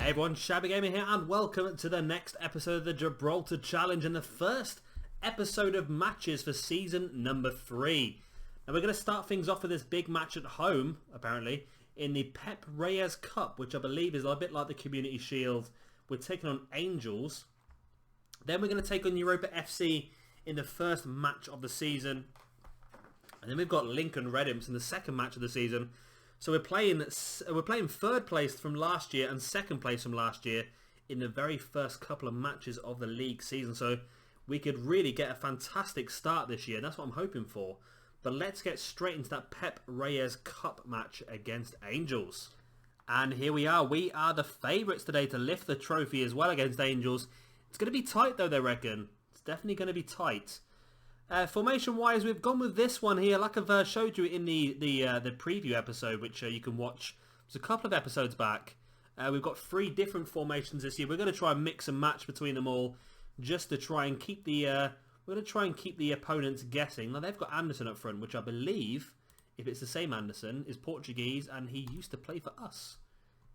Hey everyone, Shabby Gamer here and welcome to the next episode of the Gibraltar Challenge and the first episode of matches for season number 3. Now we're going to start things off with this big match at home, apparently, in the Pep Reyes Cup, which I believe is a bit like the Community Shield. We're taking on Angels. Then we're going to take on Europa FC in the first match of the season. And then we've got Lincoln Red Imps in the second match of the season. So we're playing third place from last year and second place from last year in the very first couple of matches of the league season. So we could really get a fantastic start this year. That's what I'm hoping for. But let's get straight into that Pep Reyes Cup match against Angels. And here we are. We are the favourites today to lift the trophy as well against Angels. It's going to be tight though, they reckon. It's definitely going to be tight. Formation-wise, we've gone with this one here, like I've showed you in the preview episode, which you can watch. It's a couple of episodes back. We've got 3 different formations this year. We're going to try and mix and match between them all, just to try and keep the we're going to try and keep the opponents guessing. Now they've got Anderson up front, which I believe, if it's the same Anderson, is Portuguese, and he used to play for us.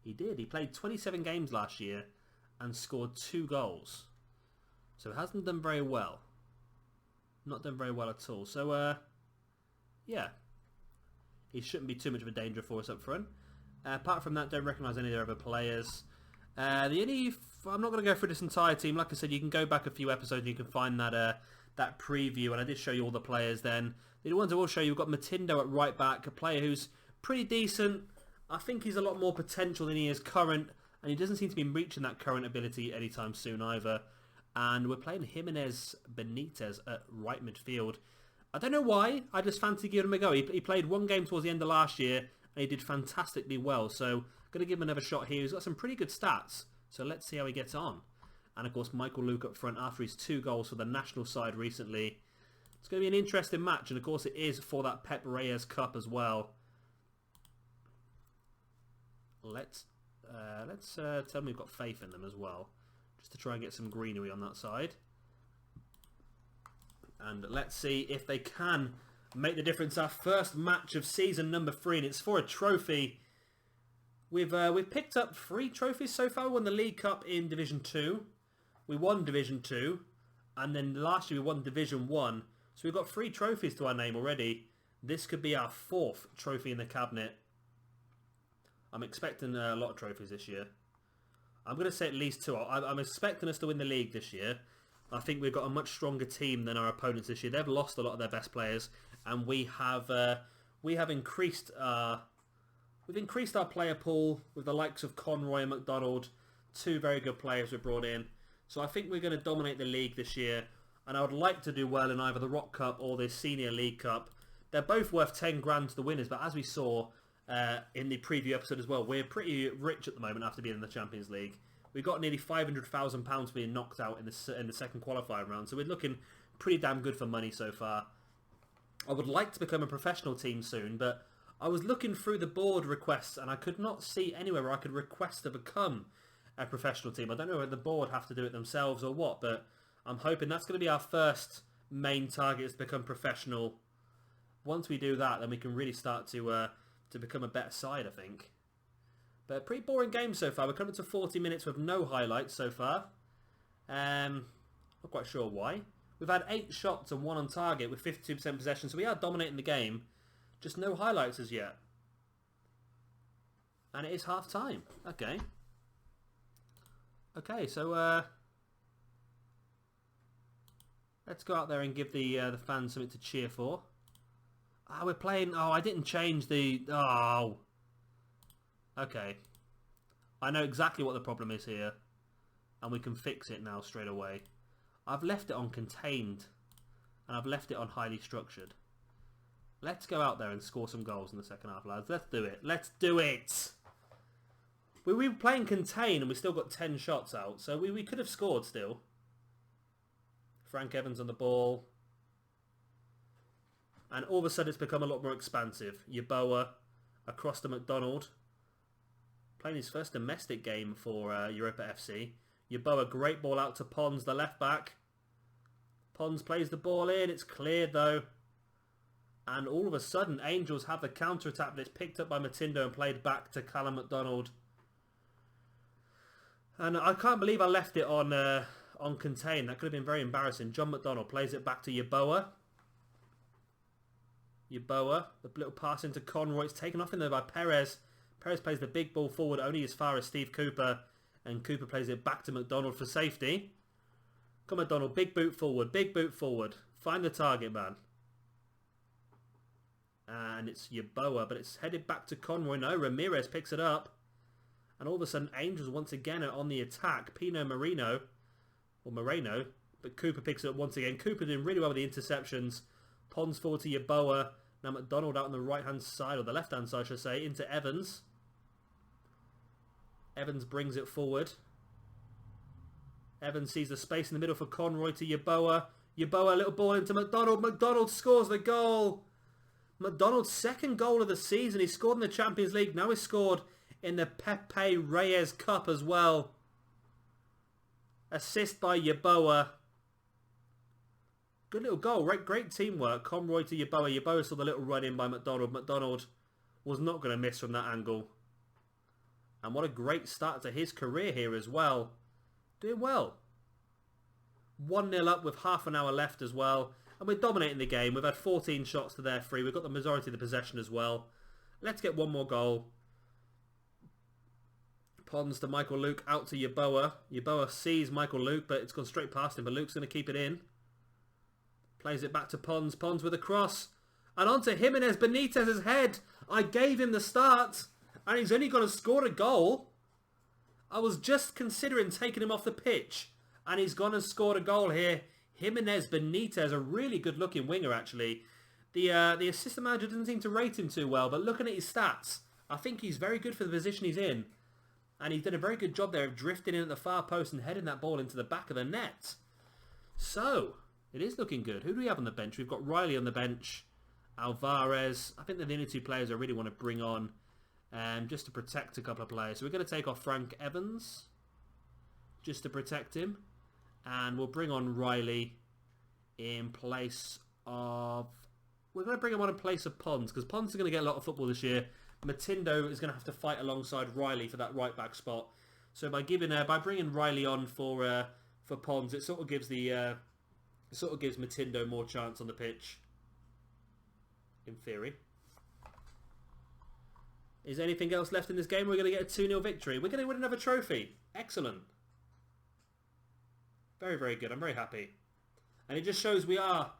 He did. He played 27 games last year and scored 2 goals. So hasn't done very well. Not done very well at all. So, yeah. He shouldn't be too much of a danger for us up front. Apart from that, don't recognise any of their other players. I'm not going to go through this entire team. Like I said, you can go back a few episodes and you can find that preview. And I did show you all the players then. The ones I will show you, we've got Matindo at right back. A player who's pretty decent. I think he's a lot more potential than he is current. And he doesn't seem to be reaching that current ability anytime soon either. And we're playing Jimenez Benitez at right midfield. I don't know why. I just fancy giving him a go. He played 1 game towards the end of last year, and he did fantastically well. So I'm going to give him another shot here. He's got some pretty good stats. So let's see how he gets on. And of course, Michael Luke up front after his 2 goals for the national side recently. It's going to be an interesting match, and of course it is for that Pep Reyes Cup as well. Let's tell them we've got faith in them as well. Just to try and get some greenery on that side. And let's see if they can make the difference. Our first match of season number 3, and it's for a trophy. We've picked up 3 trophies so far. We won the League Cup in Division 2. We won Division 2. And then last year we won Division 1. So we've got 3 trophies to our name already. This could be our 4th trophy in the cabinet. I'm expecting a lot of trophies this year. I'm going to say at least 2. I'm expecting us to win the league this year. I think we've got a much stronger team than our opponents this year. They've lost a lot of their best players, and we have increased our player pool with the likes of Conroy and McDonald, 2 very good players we brought in. So I think we're going to dominate the league this year, and I would like to do well in either the Rock Cup or the Senior League Cup. They're both worth 10 grand to the winners, but as we saw in the preview episode as well, we're pretty rich at the moment after being in the Champions League. We've got nearly £500,000 being knocked out in the second qualifying round, so we're looking pretty damn good for money so far. I would like to become a professional team soon, but I was looking through the board requests and I could not see anywhere where I could request to become a professional team. I don't know whether the board have to do it themselves or what, but I'm hoping that's going to be our first main target, is to become professional. Once we do that, then we can really start to become a better side, I think. But a pretty boring game so far. We're coming to 40 minutes with no highlights so far. Not quite sure why. We've had 8 shots and 1 on target with 52% possession, so we are dominating the game. Just no highlights as yet. And it is half time. Okay. Okay, so let's go out there and give the fans something to cheer for. Ah, we're playing... Oh, I didn't change the... Oh. Okay. I know exactly what the problem is here. And we can fix it now straight away. I've left it on contained. And I've left it on highly structured. Let's go out there and score some goals in the second half, lads. Let's do it. Let's do it! We were playing contain and we still got 10 shots out. So we could have scored still. Frank Evans on the ball. And all of a sudden it's become a lot more expansive. Yeboah across to McDonald. Playing his first domestic game for Europa FC. Yeboah, great ball out to Pons, the left back. Pons plays the ball in. It's cleared though. And all of a sudden, Angels have the counter-attack, but it's picked up by Matindo and played back to Callum McDonald. And I can't believe I left it on contain. That could have been very embarrassing. John McDonald plays it back to Yeboah. Yeboah, the little pass into Conroy. It's taken off in there by Perez. Perez plays the big ball forward only as far as Steve Cooper. And Cooper plays it back to McDonald for safety. Come on, McDonald. Big boot forward. Big boot forward. Find the target, man. And it's Yeboah, but it's headed back to Conroy. No, Ramirez picks it up. And all of a sudden, Angels once again are on the attack. Moreno. But Cooper picks it up once again. Cooper doing really well with the interceptions. Pons forward to Yeboah. Now McDonald out on the right-hand side, or the left-hand side, I should say, into Evans. Evans brings it forward. Evans sees the space in the middle for Conroy to Yeboah. Yeboah, little ball into McDonald. McDonald scores the goal. McDonald's second goal of the season. He scored in the Champions League. Now he's scored in the Pepe Reyes Cup as well. Assist by Yeboah. Good little goal. Great teamwork. Conroy to Yeboah. Yeboah saw the little run in by McDonald. McDonald was not going to miss from that angle. And what a great start to his career here as well. Doing well. 1-0 up with half an hour left as well. And we're dominating the game. We've had 14 shots to their 3. We've got the majority of the possession as well. Let's get one more goal. Pons to Michael Luke, out to Yeboah. Yeboah sees Michael Luke, but it's gone straight past him. But Luke's going to keep it in. Plays it back to Pons. Pons with a cross. And onto Jimenez Benitez's head. I gave him the start. And he's only going to score a goal. I was just considering taking him off the pitch. And he's gone and scored a goal here. Jimenez Benitez, a really good looking winger actually. The assistant manager doesn't seem to rate him too well. But looking at his stats, I think he's very good for the position he's in. And he's done a very good job there of drifting in at the far post and heading that ball into the back of the net. So, it is looking good. Who do we have on the bench? We've got Riley on the bench. Alvarez. I think they're the only two players I really want to bring on. Just to protect a couple of players. So we're going to take off Frank Evans. Just to protect him. And we'll bring on Riley in place of... We're going to bring him on in place of Pons. Because Pons is going to get a lot of football this year. Matindo is going to have to fight alongside Riley for that right back spot. So by bringing Riley on for Pons, it sort of gives Matindo more chance on the pitch. In theory. Is there anything else left in this game? We're going to get a 2-0 victory. We're going to win another trophy. Excellent. Very, very good. I'm very happy. And it just shows we are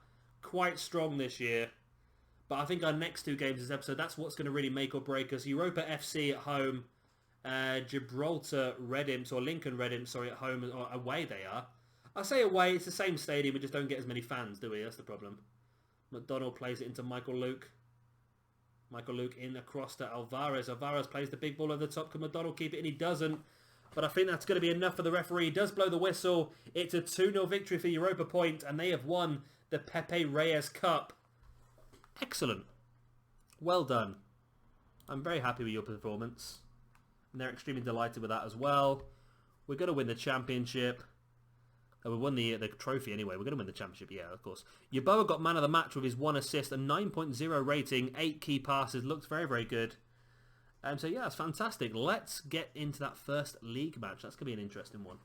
quite strong this year. But I think our next two games this episode, that's what's going to really make or break us. Europa FC at home. Gibraltar Red Imps, or Lincoln Red Imps, sorry, at home, or away they are. I say away, it's the same stadium, we just don't get as many fans, do we? That's the problem. McDonald plays it into Michael Luke. Michael Luke in across to Alvarez. Alvarez plays the big ball over the top. Can McDonald keep it? And he doesn't. But I think that's going to be enough for the referee. He does blow the whistle. It's a 2-0 victory for Europa Point, and they have won the Pepe Reyes Cup. Excellent. Well done. I'm very happy with your performance. And they're extremely delighted with that as well. We're going to win the championship. We won the trophy anyway. We're going to win the championship, yeah, of course. Yeboah got man of the match with his 1 assist, a 9.0 rating, 8 key passes. Looks very, very good. So yeah, that's fantastic. Let's get into that first league match. That's going to be an interesting one.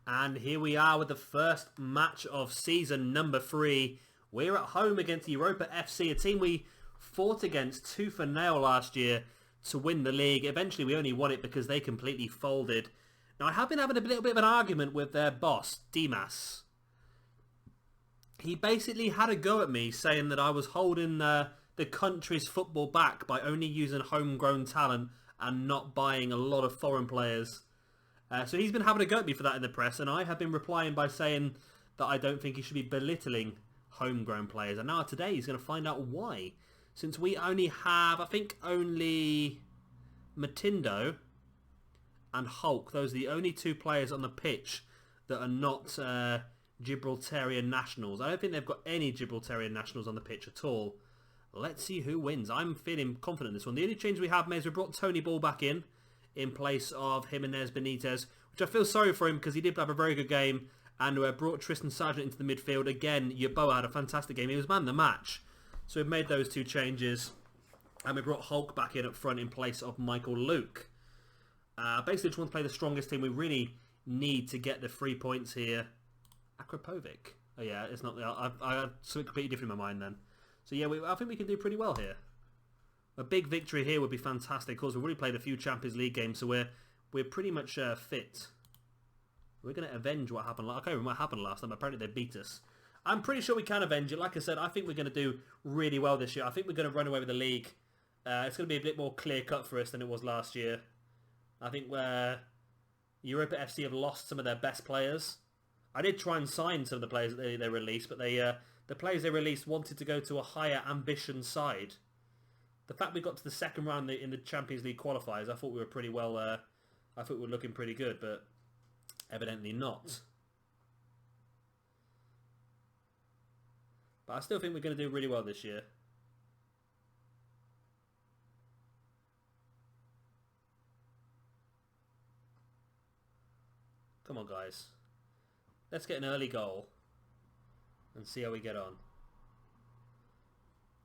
And here we are with the first match of season number 3. We're at home against Europa FC, a team we fought against tooth and nail last year to win the league. Eventually, we only won it because they completely folded. Now, I have been having a little bit of an argument with their boss, Dimas. He basically had a go at me, saying that I was holding the country's football back by only using homegrown talent and not buying a lot of foreign players. So he's been having a go at me for that in the press, and I have been replying by saying that I don't think he should be belittling homegrown players. And now today he's going to find out why. Since we only have, I think, only Matindo and Hulk. Those are the only 2 players on the pitch that are not Gibraltarian nationals. I don't think they've got any Gibraltarian nationals on the pitch at all. Let's see who wins. I'm feeling confident in this one. The only change we have made is we brought Tony Ball back in place of Jimenez Benitez, which I feel sorry for him because he did have a very good game. And we brought Tristan Sargent into the midfield. Again, Yeboah had a fantastic game. He was man of the match. So we've made those 2 changes. And we brought Hulk back in up front in place of Michael Luke. Basically, just want to play the strongest team. We really need to get the 3 points here. Akrapovic. Oh yeah, it's not. I had something completely different in my mind then. So yeah, I think we can do pretty well here. A big victory here would be fantastic. Of course, we've already played a few Champions League games, so we're pretty much fit. We're going to avenge what happened. I can't remember what happened last time. Apparently, they beat us. I'm pretty sure we can avenge it. Like I said, I think we're going to do really well this year. I think we're going to run away with the league. It's going to be a bit more clear-cut for us than it was last year. I think Europa FC have lost some of their best players. I did try and sign some of the players that they released, but the players they released wanted to go to a higher ambition side. The fact we got to the second round in the Champions League qualifiers, I thought we were pretty well. I thought we were looking pretty good, but evidently not. But I still think we're going to do really well this year. Come on, guys. Let's get an early goal and see how we get on.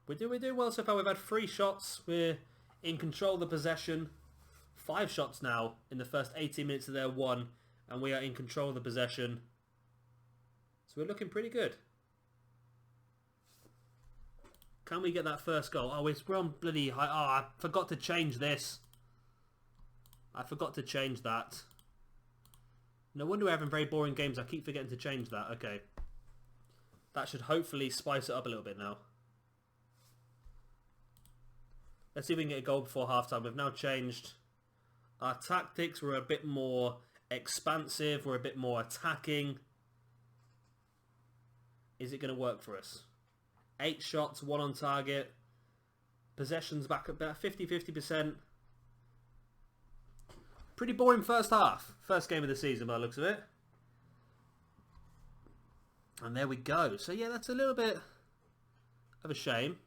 We're doing well so far. We've had 3 shots. We're in control of the possession. 5 shots now in the first 18 minutes of their 1, and we are in control of the possession. So we're looking pretty good. Can we get that first goal? Oh, we're on bloody high. Oh, I forgot to change this. I forgot to change that. No wonder we're having very boring games. I keep forgetting to change that. Okay. That should hopefully spice it up a little bit now. Let's see if we can get a goal before halftime. We've now changed our tactics. We're a bit more expansive. We're a bit more attacking. Is it going to work for us? 8 shots, 1 on target. Possession's back at about 50%. Pretty boring first half. First game of the season by the looks of it. And there we go. So yeah, that's a little bit of a shame.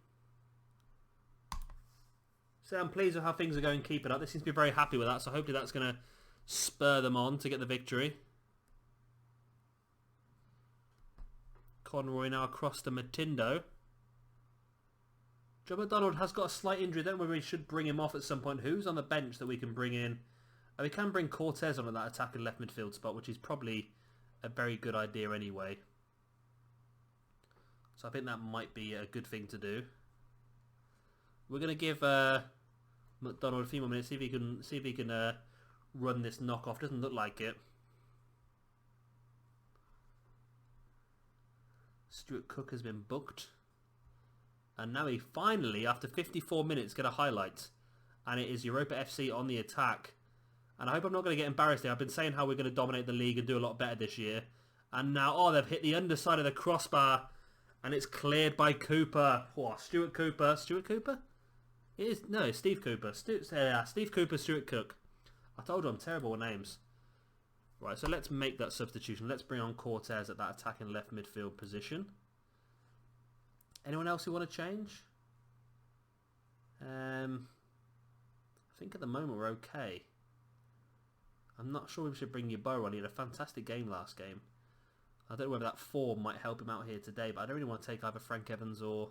So I'm pleased with how things are going, keep it up. They seem to be very happy with that, so hopefully that's going to spur them on to get the victory. Conroy now across to Matindo. Joe McDonald has got a slight injury. Then we should bring him off at some point. Who's on the bench that we can bring in? We can bring Cortez on at that attacking left midfield spot, which is probably a very good idea anyway. So I think that might be a good thing to do. We're going to give McDonald a few more minutes, see if he can run this knockoff. Doesn't look like it. Stuart Cook has been booked. And now we finally, after 54 minutes, get a highlight. And it is Europa FC on the attack. And I hope I'm not going to get embarrassed here. I've been saying how we're going to dominate the league and do a lot better this year. And now, oh, they've hit the underside of the crossbar. And it's cleared by Cooper. Oh, Stuart Cooper. Stuart Cooper? It is, no, Steve Cooper. Steve Cooper, Stuart Cook. I told you I'm terrible with names. Right, so let's make that substitution. Let's bring on Cortez at that attacking left midfield position. Anyone else who want to change? I think at the moment we're okay. I'm not sure we should bring Yeboah on. He had a fantastic game last game. I don't know whether that form might help him out here today, but I don't really want to take either Frank Evans or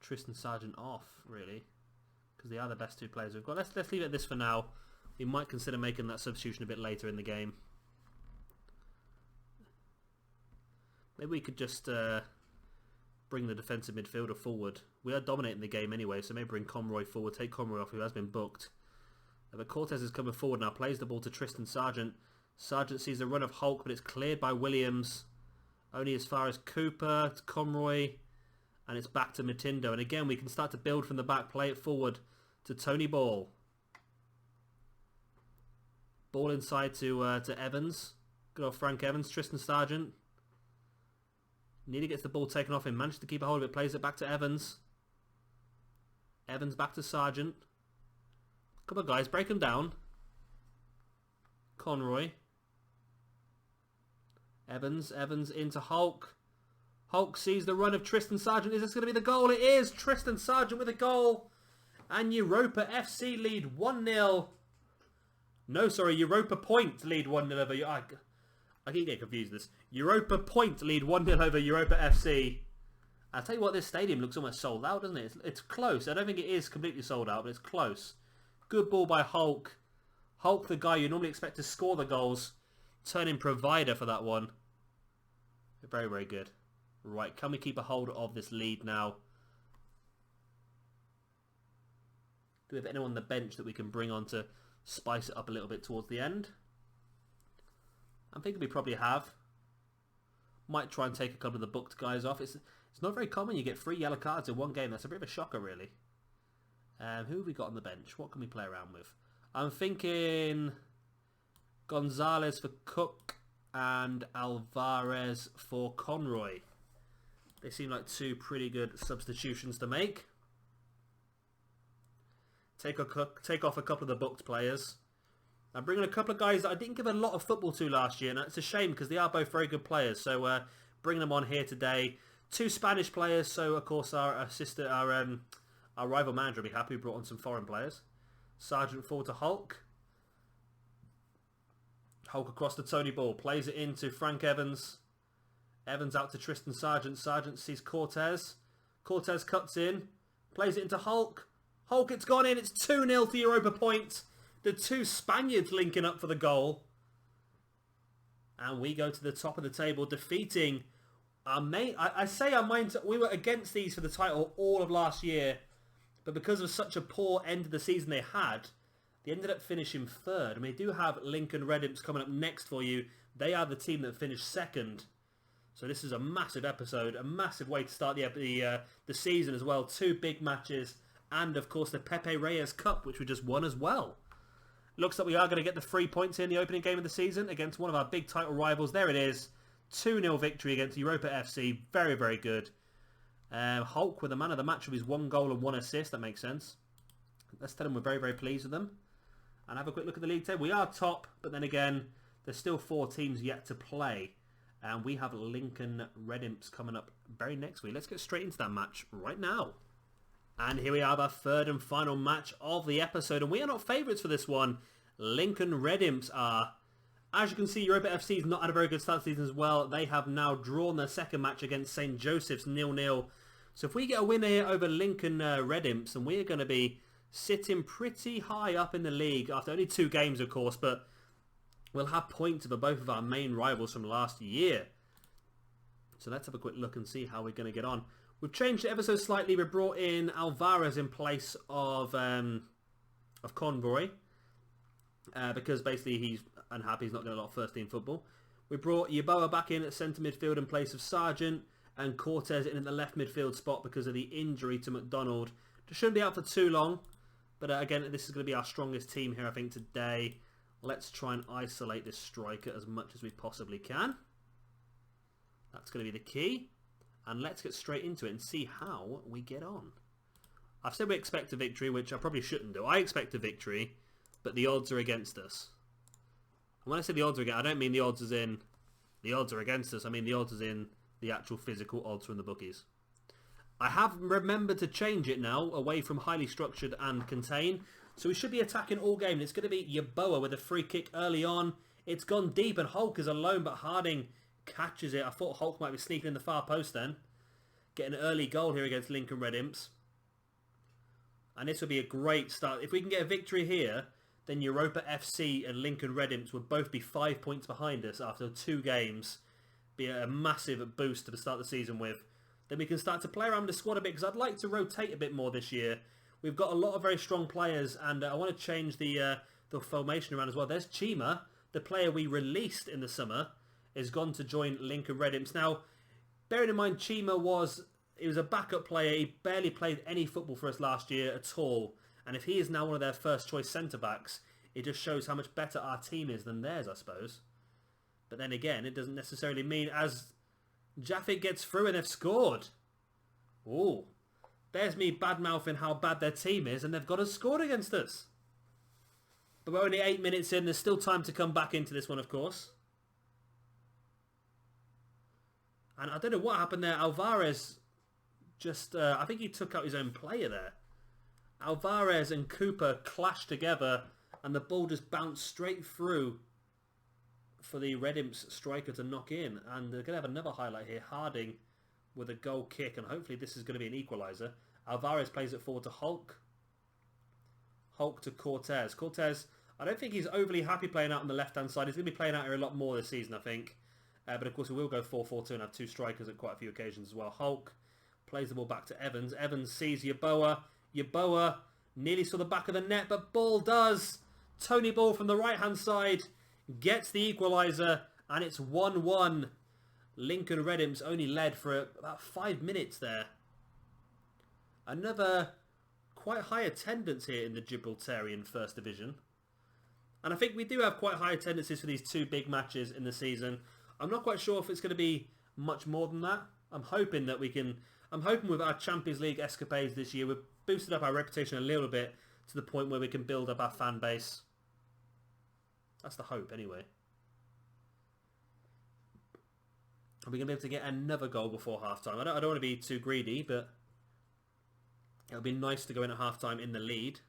Tristan Sargent off, really, because they are the best 2 players we've got. Let's leave it at this for now. We might consider making that substitution a bit later in the game. Maybe we could just bring the defensive midfielder forward. We are dominating the game anyway, so maybe bring Conroy forward, take Conroy off, who has been booked. But Cortez is coming forward now, plays the ball to Tristan Sargent. Sargent sees the run of Hulk, but it's cleared by Williams. Only as far as Cooper, to Conroy, and it's back to Matindo. And again, we can start to build from the back, play it forward to Tony Ball. Ball inside to Evans. Good old Frank Evans, Tristan Sargent. Nearly gets the ball taken off him, managed to keep a hold of it, plays it back to Evans. Evans back to Sargent. Come on, guys, break them down. Conroy. Evans into Hulk. Hulk sees the run of Tristan Sargent. Is this going to be the goal? It is! Tristan Sargent with a goal. And Europa FC lead 1-0. No, sorry, Europa Point lead 1-0 over... I keep getting confused with this. Europa Point lead 1-0 over Europa FC. I'll tell you what, this stadium looks almost sold out, doesn't it? It's close. I don't think it is completely sold out, but it's close. Good ball by Hulk. Hulk, the guy you normally expect to score the goals, turning provider for that one. Very, very good. Right, can we keep a hold of this lead now? Do we have anyone on the bench that we can bring on to spice it up a little bit towards the end? I'm thinking we probably have. Might try and take a couple of the booked guys off. It's not very common you get 3 yellow cards in one game. That's a bit of a shocker, really. Who have we got on the bench? What can we play around with? I'm thinking Gonzalez for Cook and Alvarez for Conroy. They seem like 2 pretty good substitutions to make. Take off a couple of the booked players. I'm bringing a couple of guys that I didn't give a lot of football to last year, and it's a shame because they are both very good players. So bringing them on here today. 2 Spanish players, so of course our rival manager will be happy we brought on some foreign players. Sargent forward to Hulk. Hulk across to Tony Ball, plays it into Frank Evans. Evans out to Tristan Sargent. Sargent sees Cortez. Cortez cuts in, plays it into Hulk. Hulk, it's gone in. It's 2-0 to Europa Point. The 2 Spaniards linking up for the goal. And we go to the top of the table, defeating our main... I say our mind... We were against these for the title all of last year. But because of such a poor end of the season they had, they ended up finishing 3rd. And we do have Lincoln Red Imps coming up next for you. They are the team that finished 2nd. So this is a massive episode. A massive way to start the season as well. 2 big matches. And, of course, the Pepe Reyes Cup, which we just won as well. Looks like we are going to get the 3 points here in the opening game of the season against one of our big title rivals. There it is. 2-0 victory against Europa FC. Very, very good. Hulk with the man of the match with his 1 goal and 1 assist. That makes sense. Let's tell him we're very, very pleased with them. And have a quick look at the league table. We are top, but then again, there's still 4 teams yet to play. And we have Lincoln Red Imps coming up very next week. Let's get straight into that match right now. And here we have our 3rd and final match of the episode. And we are not favourites for this one. Lincoln Red Imps are. As you can see, Europa FC has not had a very good start to the season as well. They have now drawn their 2nd match against St. Joseph's 0-0. So if we get a win here over Lincoln Red Imps, then we are going to be sitting pretty high up in the league. After only 2 games, of course. But we'll have points over both of our main rivals from last year. So let's have a quick look and see how we're going to get on. We've changed it ever so slightly. We brought in Alvarez in place of Conroy. Because basically he's unhappy. He's not getting a lot of first team football. We brought Yeboah back in at centre midfield in place of Sargent. And Cortez in at the left midfield spot because of the injury to McDonald. Just shouldn't be out for too long. But again, this is going to be our strongest team here, I think, today. Let's try and isolate this striker as much as we possibly can. That's going to be the key. And let's get straight into it and see how we get on. I've said we expect a victory, which I probably shouldn't do. I expect a victory, but the odds are against us. And when I say the odds are against, I don't mean the odds as in the odds are against us. I mean the odds as in the actual physical odds from the bookies. I have remembered to change it now away from highly structured and contain. So we should be attacking all game. It's going to be Yeboah with a free kick early on. It's gone deep and Hulk is alone, but Harding catches it. I thought Hulk might be sneaking in the far post then. Get an early goal here against Lincoln Red Imps. And this would be a great start. If we can get a victory here, then Europa FC and Lincoln Red Imps would both be 5 points behind us after 2 games. Be a massive boost to start the season with. Then we can start to play around with the squad a bit because I'd like to rotate a bit more this year. We've got a lot of very strong players and I want to change the formation around as well. There's Chima, the player we released in the summer, is gone to join Lincoln Red Imps. Now, bearing in mind Chima was a backup player. He barely played any football for us last year at all. And if he is now one of their first choice centre-backs, it just shows how much better our team is than theirs, I suppose. But then again, it doesn't necessarily mean as Jaffet gets through and they've scored. Ooh. There's me bad-mouthing how bad their team is and they've got us scored against us. But we're only 8 minutes in. There's still time to come back into this one, of course. And I don't know what happened there. Alvarez just... I think he took out his own player there. Alvarez and Cooper clashed together and the ball just bounced straight through for the Red Imps striker to knock in. And they're going to have another highlight here. Harding with a goal kick. And hopefully this is going to be an equaliser. Alvarez plays it forward to Hulk. Hulk to Cortez. Cortez, I don't think he's overly happy playing out on the left-hand side. He's going to be playing out here a lot more this season, I think. But of course, we will go 4-4-2 and have 2 strikers at quite a few occasions as well. Hulk plays the ball back to Evans. Evans sees Yeboah. Yeboah nearly saw the back of the net, but ball does. Tony Ball from the right-hand side gets the equaliser, and it's 1-1. Lincoln Red Imps only led for about 5 minutes there. Another quite high attendance here in the Gibraltarian First Division. And I think we do have quite high attendances for these 2 big matches in the season. I'm not quite sure if it's going to be much more than that. I'm hoping that we can... I'm hoping with our Champions League escapades this year, we've boosted up our reputation a little bit to the point where we can build up our fan base. That's the hope, anyway. Are we going to be able to get another goal before half-time? I don't want to be too greedy, but it'll be nice to go in at half-time in the lead.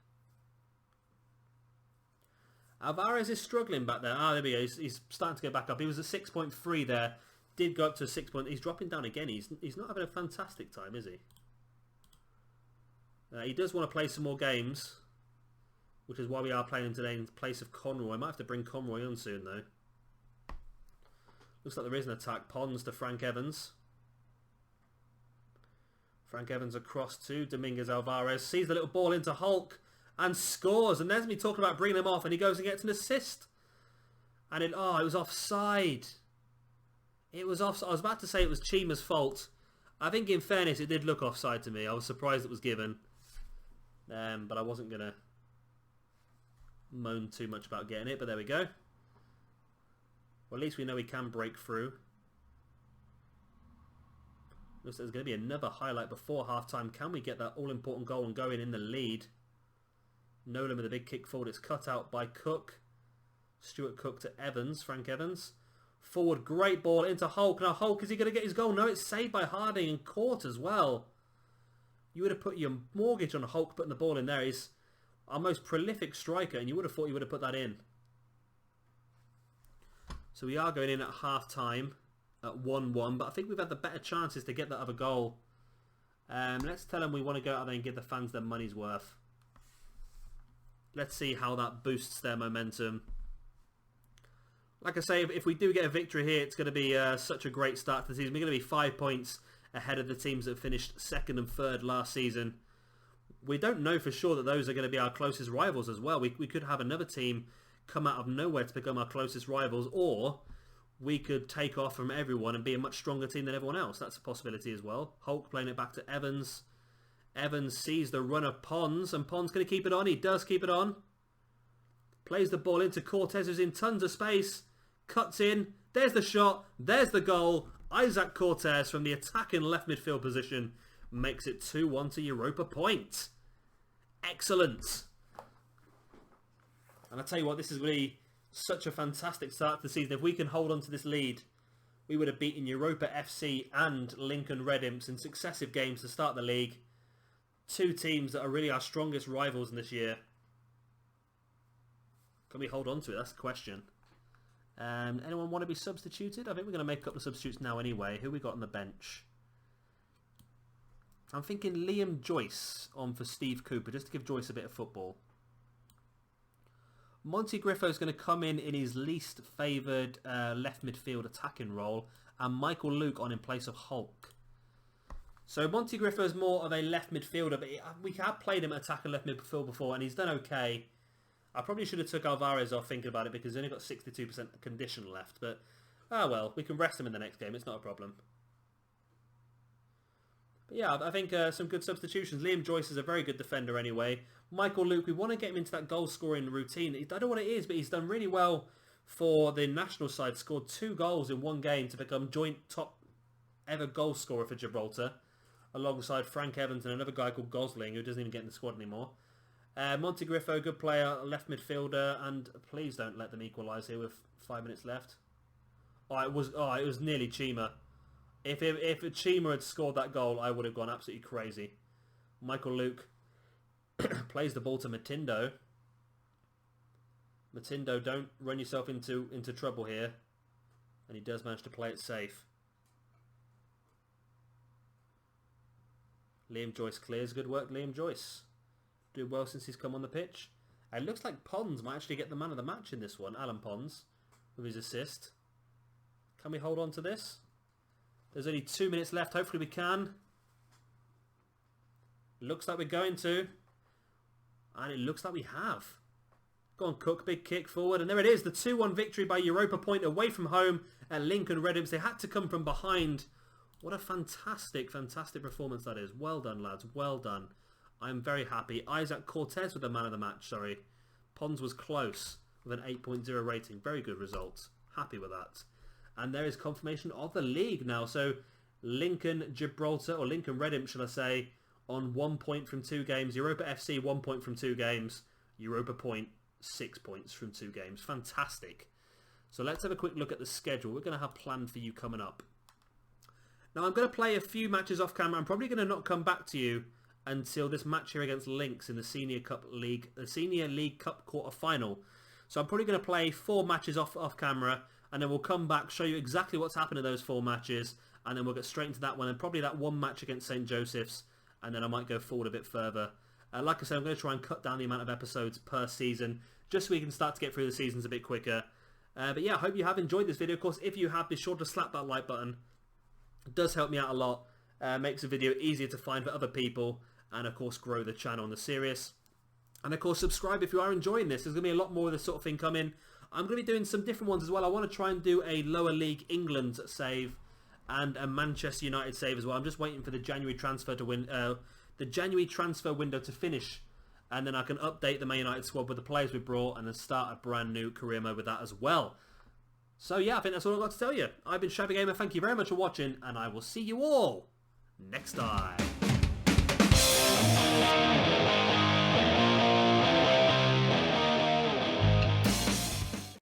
Alvarez is struggling back there. Ah, there we go. He's starting to go back up. He was at 6.3 there. Did go up to 6 point. He's dropping down again. He's not having a fantastic time, is he? He does want to play some more games, which is why we are playing him today in place of Conroy. I might have to bring Conroy on soon, though. Looks like there is an attack. Pons to Frank Evans. Frank Evans across to Dominguez Alvarez. Sees the little ball into Hulk and scores. And there's me talking about bringing him off, and he goes and gets an assist. And it was offside. It was offside. I was about to say it was Chima's fault. I think in fairness it did look offside to me. I was surprised it was given. But I wasn't going to moan too much about getting it. But there we go. Well, at least we know he can break through. Looks like there's going to be another highlight before half-time. Can we get that all-important goal and go in the lead? Nolan with a big kick forward. It's cut out by Cook. Stuart Cook to Evans. Frank Evans. Forward, great ball into Hulk. Now Hulk, is he going to get his goal? No, it's saved by Harding and caught as well. You would have put your mortgage on Hulk putting the ball in there. He's our most prolific striker, and you would have thought he would have put that in. So we are going in at half-time at 1-1, but I think we've had the better chances to get that other goal. Let's tell them we want to go out there and give the fans their money's worth. Let's see how that boosts their momentum. Like I say, if we do get a victory here, it's going to be such a great start to the season. We're going to be 5 points ahead of the teams that finished 2nd and 3rd last season. We don't know for sure that those are going to be our closest rivals as well. We could have another team come out of nowhere to become our closest rivals, or we could take off from everyone and be a much stronger team than everyone else. That's a possibility as well. Hulk playing it back to Evans. Evans sees the run of Pons, and Pons going to keep it on. He does keep it on. Plays the ball into Cortez, who's in tons of space. Cuts in. There's the shot. There's the goal. Isaac Cortez from the attacking left midfield position makes it 2-1 to Europa Point. Excellent. And I tell you what, this is really such a fantastic start to the season. If we can hold on to this lead, we would have beaten Europa FC and Lincoln Red Imps in successive games to start the league. 2 teams that are really our strongest rivals in this year. Can we hold on to it? That's the question. Anyone want to be substituted? I think we're going to make a couple of substitutes now anyway. Who we got on the bench? I'm thinking Liam Joyce on for Steve Cooper, just to give Joyce a bit of football. Monty Griffo's going to come in his least favoured left midfield attacking role, and Michael Luke on in place of Hulk. So Monty Griffo's more of a left midfielder, but we have played him at attacking left midfield before, and he's done okay. I probably should have took Alvarez off thinking about it, because he's only got 62% condition left, but well, we can rest him in the next game, it's not a problem. But yeah, I think some good substitutions. Liam Joyce is a very good defender anyway. Michael Luke, we want to get him into that goal-scoring routine. I don't know what it is, but he's done really well for the national side. Scored 2 goals in 1 game to become joint top ever goal scorer for Gibraltar, alongside Frank Evans and another guy called Gosling, who doesn't even get in the squad anymore. Monty Griffo, good player, left midfielder, and please don't let them equalise here with 5 minutes left. It was nearly Chima. If Chima had scored that goal, I would have gone absolutely crazy. Michael Luke plays the ball to Matindo. Matindo, don't run yourself into trouble here. And he does manage to play it safe. Liam Joyce clears. Good work, Liam Joyce. Doing well since he's come on the pitch. It looks like Pons might actually get the man of the match in this one, Alan Pons, with his assist. Can we hold on to this? There's only 2 minutes left. Hopefully we can. Looks like we're going to. And it looks like we have. Go on, Cook. Big kick forward. And there it is. The 2-1 victory by Europa Point away from home at Lincoln Red Imps. They had to come from behind. What a fantastic, fantastic performance that is. Well done, lads. Well done. I'm very happy. Isaac Cortez with the man of the match, sorry. Pons was close with an 8.0 rating. Very good result. Happy with that. And there is confirmation of the league now. So Lincoln Gibraltar, or Lincoln Red Imps, shall I say, on 1 point from 2 games. Europa FC, 1 point from 2 games. Europa Point, 6 points from 2 games. Fantastic. So let's have a quick look at the schedule. We're going to have planned for you coming up. Now I'm going to play a few matches off camera. I'm probably going to not come back to you until this match here against Lynx in the Senior League Cup quarter final. So I'm probably going to play 4 matches off camera, and then we'll come back, show you exactly what's happened in those 4 matches, and then we'll get straight into that one, and probably that 1 match against St. Joseph's, and then I might go forward a bit further. Like I said, I'm going to try and cut down the amount of episodes per season, just so we can start to get through the seasons a bit quicker. But yeah, I hope you have enjoyed this video. Of course, if you have, be sure to slap that like button. It does help me out a lot. Makes the video easier to find for other people, and of course grow the channel on the series. And of course subscribe if you are enjoying this. There's going to be a lot more of this sort of thing coming. I'm going to be doing some different ones as well. I want to try and do a lower league England save and a Manchester United save as well. I'm just waiting for the January transfer to win, the January transfer window to finish, and then I can update the Man United squad with the players we brought and then start a brand new career mode with that as well. So yeah, I think that's all I've got to tell you. I've been Shabby Gamer. Thank you very much for watching, and I will see you all next time.